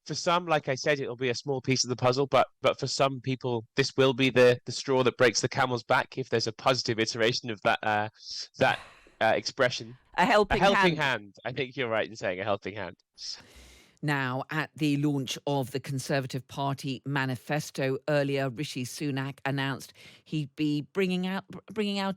for some, like I said, it'll be a small piece of the puzzle, but for some people, this will be the straw that breaks the camel's back if there's a positive iteration of that expression. A A helping helping hand. hand. I think you're right in saying a helping hand. Now, at the launch of the Conservative Party manifesto earlier, Rishi Sunak announced he'd be bringing out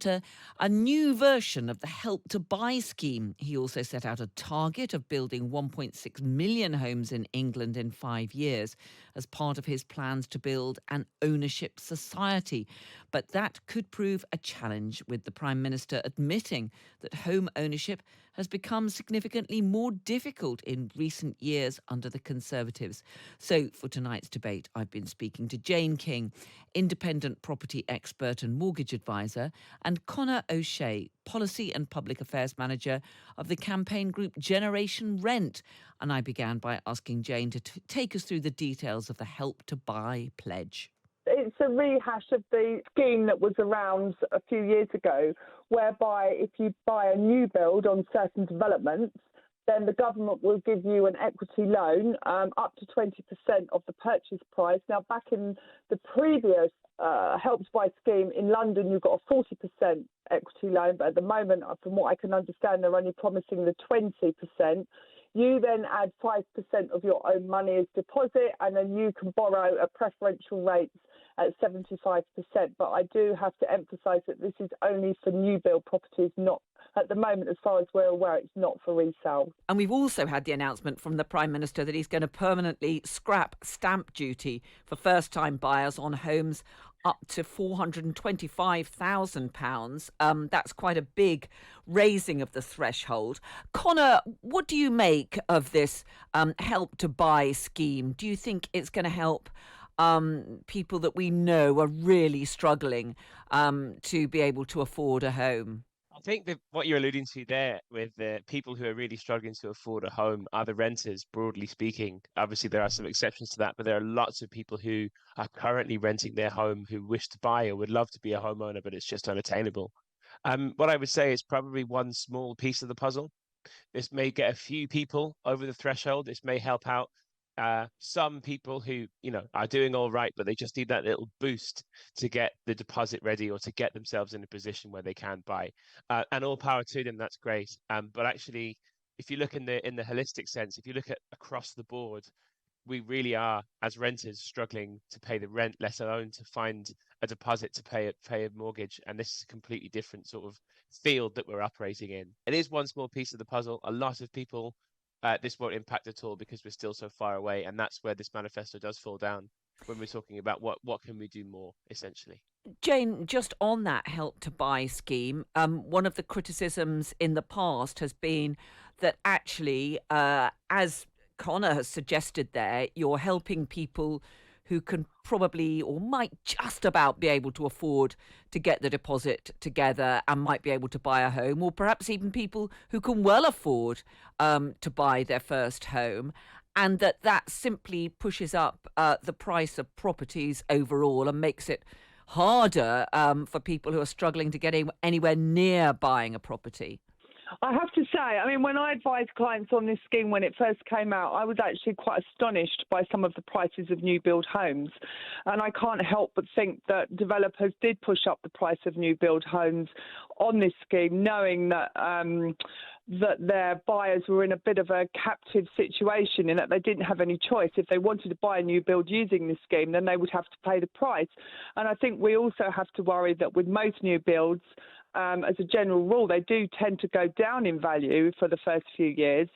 a new version of the Help to Buy scheme. He also set out a target of building 1.6 million homes in England in 5 years as part of his plans to build an ownership society. But that could prove a challenge, with the Prime Minister admitting that home ownership has become significantly more difficult in recent years under the Conservatives. So for tonight's debate, I've been speaking to Jane King, independent property expert and mortgage advisor, and Conor O'Shea, policy and public affairs manager of the campaign group Generation Rent. And I began by asking Jane to take us through the details of the Help to Buy pledge. It's a rehash of the scheme that was around a few years ago, whereby if you buy a new build on certain developments, then the government will give you an equity loan up to 20% of the purchase price. Now, back in the previous Help to Buy scheme in London, you got a 40% equity loan, but at the moment, from what I can understand, they're only promising the 20%. You then add 5% of your own money as deposit, and then you can borrow at preferential rates at 75%. But I do have to emphasise that this is only for new build properties, not at the moment, as far as we're aware, it's not for resale. And we've also had the announcement from the Prime Minister that he's going to permanently scrap stamp duty for first-time buyers on homes up to £425,000. That's quite a big raising of the threshold. Conor, what do you make of this Help to Buy scheme? Do you think it's going to help people that we know are really struggling to be able to afford a home? I think that what you're alluding to there with the people who are really struggling to afford a home are the renters, broadly speaking. Obviously, there are some exceptions to that, but there are lots of people who are currently renting their home who wish to buy or would love to be a homeowner, but it's just unattainable. What I would say is probably one small piece of the puzzle. This may get a few people over the threshold. This may help out some people who, are doing all right, but they just need that little boost to get the deposit ready or to get themselves in a position where they can buy. And all power to them, that's great. But actually, if you look in the holistic sense, if you look at across the board, we really are, as renters, struggling to pay the rent, let alone to find a deposit to pay a mortgage. And this is a completely different sort of field that we're operating in. It is one small piece of the puzzle. A lot of people this won't impact at all because we're still so far away, and that's where this manifesto does fall down when we're talking about what can we do more, essentially. Jane, just on that Help to Buy scheme, one of the criticisms in the past has been that actually, as Conor has suggested there, you're helping people who can probably or might just about be able to afford to get the deposit together and might be able to buy a home, or perhaps even people who can well afford to buy their first home, and that simply pushes up the price of properties overall and makes it harder for people who are struggling to get anywhere near buying a property. I have to say, I mean, when I advised clients on this scheme when it first came out, I was actually quite astonished by some of the prices of new build homes. And I can't help but think that developers did push up the price of new build homes on this scheme, knowing that that their buyers were in a bit of a captive situation in that they didn't have any choice. If they wanted to buy a new build using this scheme, then they would have to pay the price. And I think we also have to worry that with most new builds, as a general rule, they do tend to go down in value for the first few years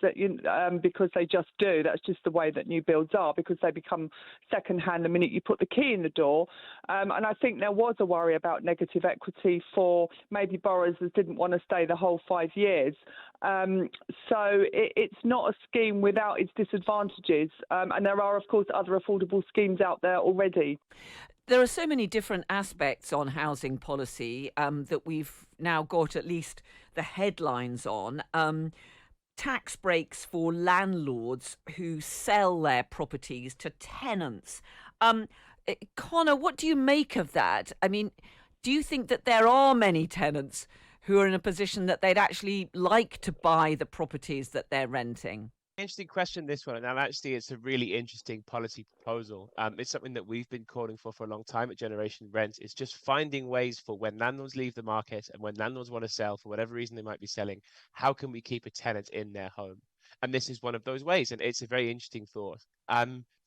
because they just do. That's just the way that new builds are, because they become second-hand the minute you put the key in the door. And I think there was a worry about negative equity for maybe borrowers that didn't want to stay the whole 5 years. So it's not a scheme without its disadvantages. And there are, of course, other affordable schemes out there already. There are so many different aspects on housing policy that we've now got at least the headlines on. Tax breaks for landlords who sell their properties to tenants. Conor, what do you make of that? I mean, do you think that there are many tenants who are in a position that they'd actually like to buy the properties that they're renting? Interesting question, this one. And actually, it's a really interesting policy proposal. It's something that we've been calling for a long time at Generation Rent. It's just finding ways for when landlords leave the market and when landlords want to sell for whatever reason they might be selling, how can we keep a tenant in their home? And this is one of those ways, and it's a very interesting thought.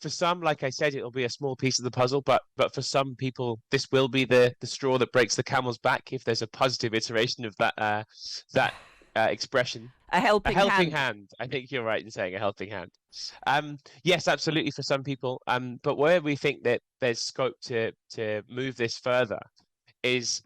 For some, like I said, it'll be a small piece of the puzzle, but for some people, this will be the straw that breaks the camel's back if there's a positive iteration of that expression. A A helping helping hand. hand. I think you're right in saying a helping hand. Yes, absolutely for some people. But where we think that there's scope to move this further is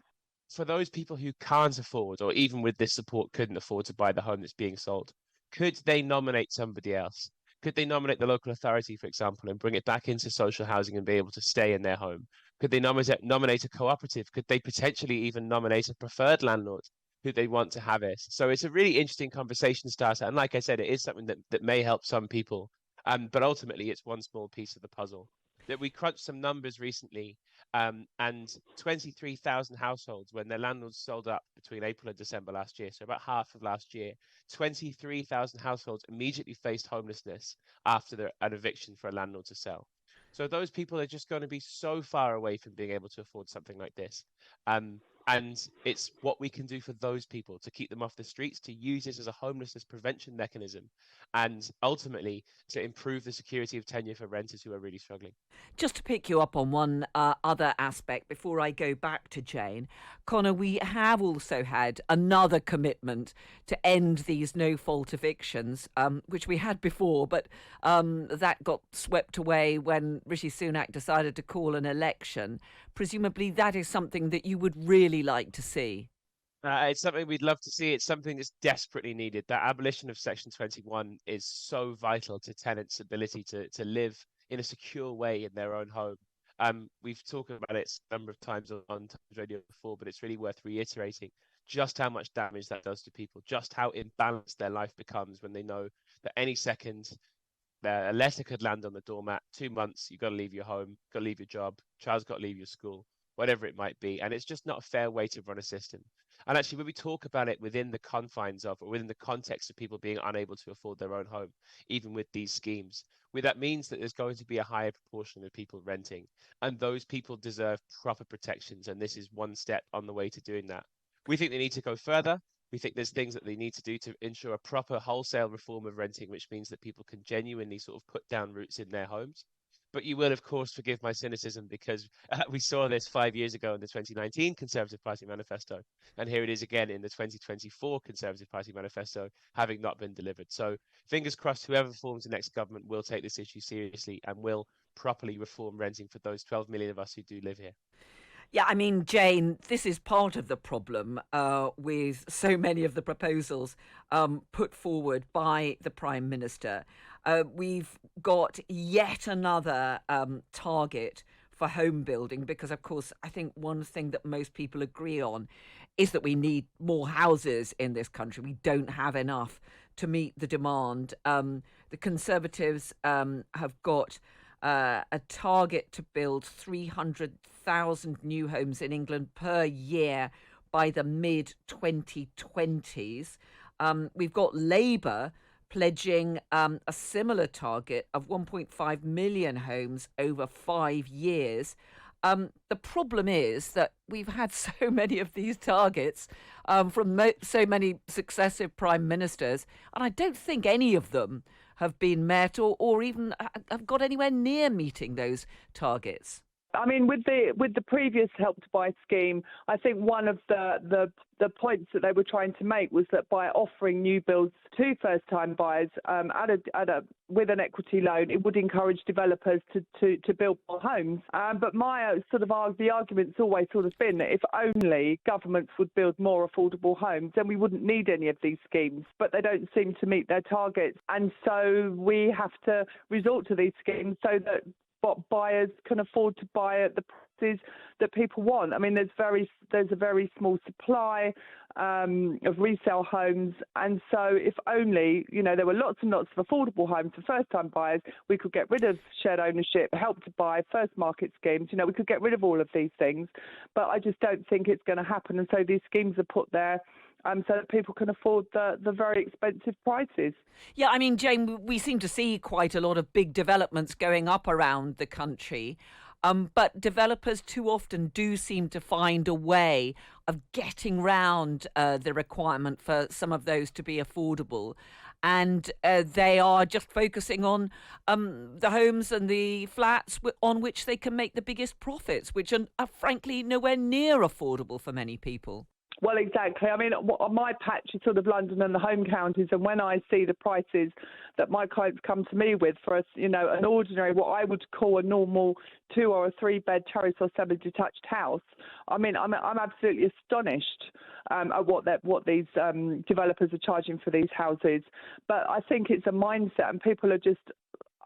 for those people who can't afford, or even with this support couldn't afford to buy the home that's being sold. Could they nominate somebody else? Could they nominate the local authority, for example, and bring it back into social housing and be able to stay in their home? Could they nominate a cooperative? Could they potentially even nominate a preferred landlord who they want to have it? So it's a really interesting conversation starter. And like I said, it is something that may help some people. But ultimately, it's one small piece of the puzzle. That we crunched some numbers recently, and 23,000 households, when their landlords sold up between April and December last year, so about half of last year, 23,000 households immediately faced homelessness after an eviction for a landlord to sell. So those people are just going to be so far away from being able to afford something like this. And it's what we can do for those people to keep them off the streets, to use this as a homelessness prevention mechanism, and ultimately to improve the security of tenure for renters who are really struggling. Just to pick you up on one other aspect before I go back to Jane, Conor, we have also had another commitment to end these no-fault evictions, which we had before, but that got swept away when Rishi Sunak decided to call an election. Presumably that is something that you would really like to see. It's something we'd love to see. It's something that's desperately needed. That abolition of Section 21 is so vital to tenants' ability to live in a secure way in their own home. We've talked about it a number of times on Times Radio before, but it's really worth reiterating just how much damage that does to people, just how imbalanced their life becomes when they know that any second a letter could land on the doormat. 2 months, you've got to leave your home, got to leave your job, child's got to leave your school, whatever it might be. And it's just not a fair way to run a system. And actually, when we talk about it within the confines of, or within the context of people being unable to afford their own home, even with these schemes, that means that there's going to be a higher proportion of people renting. And those people deserve proper protections. And this is one step on the way to doing that. We think they need to go further. We think there's things that they need to do to ensure a proper wholesale reform of renting, which means that people can genuinely sort of put down roots in their homes. But you will, of course, forgive my cynicism because we saw this 5 years ago in the 2019 Conservative Party manifesto. And here it is again in the 2024 Conservative Party manifesto, having not been delivered. So fingers crossed, whoever forms the next government will take this issue seriously and will properly reform renting for those 12 million of us who do live here. Yeah, I mean, Jane, this is part of the problem with so many of the proposals put forward by the Prime Minister. We've got yet another target for home building because, of course, I think one thing that most people agree on is that we need more houses in this country. We don't have enough to meet the demand. The Conservatives have got a target to build 300,000 new homes in England per year by the mid-2020s. We've got Labour pledging a similar target of 1.5 million homes over 5 years. The problem is that we've had so many of these targets from so many successive prime ministers, and I don't think any of them have been met or even have got anywhere near meeting those targets. I mean, with the previous Help to Buy scheme, I think one of the points that they were trying to make was that by offering new builds to first-time buyers with an equity loan, it would encourage developers to build more homes. But my the argument's always sort of been that if only governments would build more affordable homes, then we wouldn't need any of these schemes. But they don't seem to meet their targets, and so we have to resort to these schemes so that buyers can afford to buy at the prices that people want. I mean, there's a very small supply of resale homes, and so if only there were lots and lots of affordable homes for first-time buyers, we could get rid of shared ownership, Help to Buy, first market schemes. We could get rid of all of these things, but I just don't think it's going to happen. And so these schemes are put there so that people can afford the very expensive prices. Yeah, I mean, Jane, we seem to see quite a lot of big developments going up around the country. But developers too often do seem to find a way of getting round the requirement for some of those to be affordable. And they are just focusing on the homes and the flats on which they can make the biggest profits, which are frankly nowhere near affordable for many people. Well, exactly. I mean, my patch is sort of London and the home counties, and when I see the prices that my clients come to me with for an ordinary, what I would call a normal 2 or 3 bed terrace or semi-detached house, I mean, I'm absolutely astonished at what these developers are charging for these houses. But I think it's a mindset, and people are just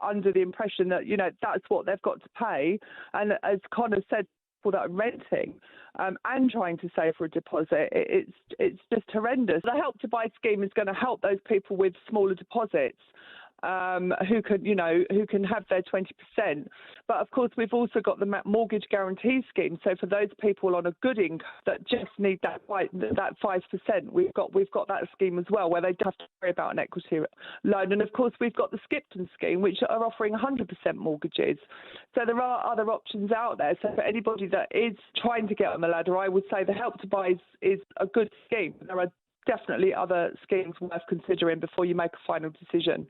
under the impression that that's what they've got to pay. And as Conor said, people that are renting and trying to save for a deposit, it's just horrendous. The Help to Buy scheme is going to help those people with smaller deposits who can have their 20%. But of course, we've also got the mortgage guarantee scheme. So for those people on a good income that just need that 5%, we've got that scheme as well, where they don't have to worry about an equity loan. And of course, we've got the Skipton scheme, which are offering 100% mortgages. So there are other options out there. So for anybody that is trying to get on the ladder, I would say the Help to Buy is a good scheme. There are definitely other schemes worth considering before you make a final decision.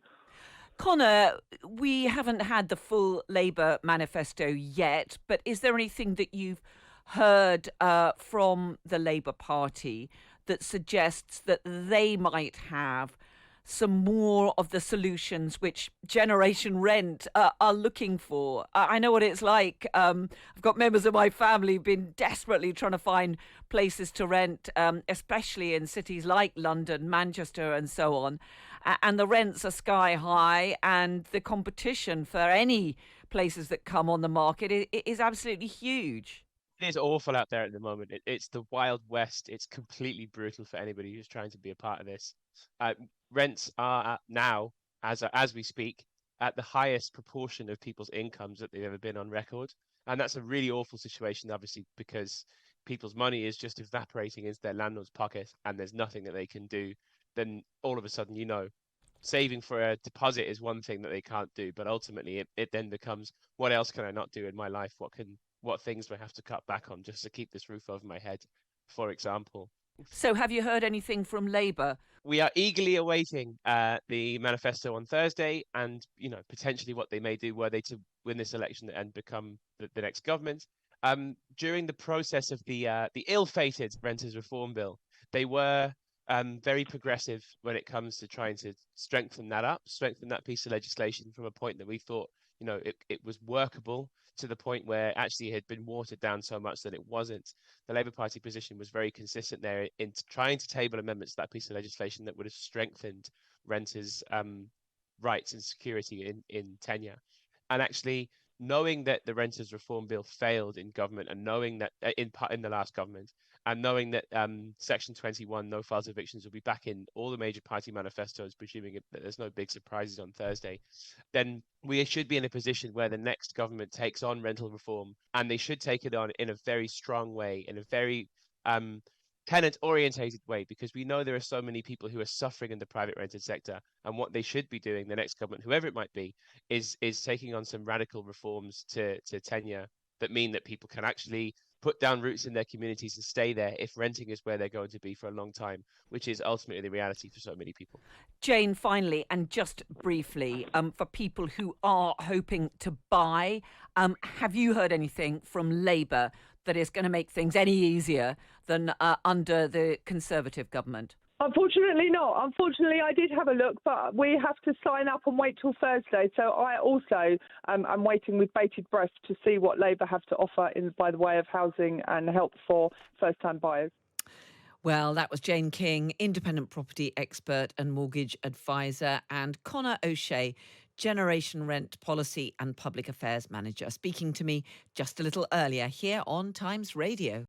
Conor, we haven't had the full Labour manifesto yet, but is there anything that you've heard from the Labour Party that suggests that they might have some more of the solutions which Generation Rent are looking for? I know what it's like. I've got members of my family who've been desperately trying to find places to rent, especially in cities like London, Manchester, and so on. And the rents are sky high, and the competition for any places that come on the market is absolutely huge. It is awful out there at the moment. It's the Wild West. It's completely brutal for anybody who's trying to be a part of this. Rents are now, as we speak, at the highest proportion of people's incomes that they've ever been on record. And that's a really awful situation, obviously, because people's money is just evaporating into their landlord's pocket and there's nothing that they can do. Then all of a sudden, saving for a deposit is one thing that they can't do, but ultimately it then becomes, what else can I not do in my life? What things do I have to cut back on just to keep this roof over my head, for example? So have you heard anything from Labour? We are eagerly awaiting the manifesto on Thursday, and potentially what they may do were they to win this election and become the next government. During the process of the ill-fated renters reform bill, they were very progressive when it comes to trying to strengthen that piece of legislation from a point that we thought, it was workable, to the point where actually it had been watered down so much that it wasn't. The Labour Party position was very consistent there in trying to table amendments to that piece of legislation that would have strengthened renters' rights and security in tenure. And actually, knowing that the renters reform bill failed in government, and knowing that in the last government, and knowing that Section 21, no files evictions, will be back in all the major party manifestos, presuming that there's no big surprises on Thursday, then we should be in a position where the next government takes on rental reform, and they should take it on in a very strong way, in a very tenant-orientated way, because we know there are so many people who are suffering in the private rented sector, and what they should be doing, the next government, whoever it might be, is taking on some radical reforms to tenure that mean that people can actually put down roots in their communities and stay there if renting is where they're going to be for a long time, which is ultimately the reality for so many people. Jane, finally, and just briefly, for people who are hoping to buy, have you heard anything from Labour that is going to make things any easier than under the Conservative government? Unfortunately not. Unfortunately, I did have a look, but we have to sign up and wait till Thursday. So I also am waiting with bated breath to see what Labour have to offer by the way of housing and help for first-time buyers. Well, that was Jane King, independent property expert and mortgage advisor, and Conor O'Shea, Generation Rent Policy and Public Affairs Manager, speaking to me just a little earlier here on Times Radio.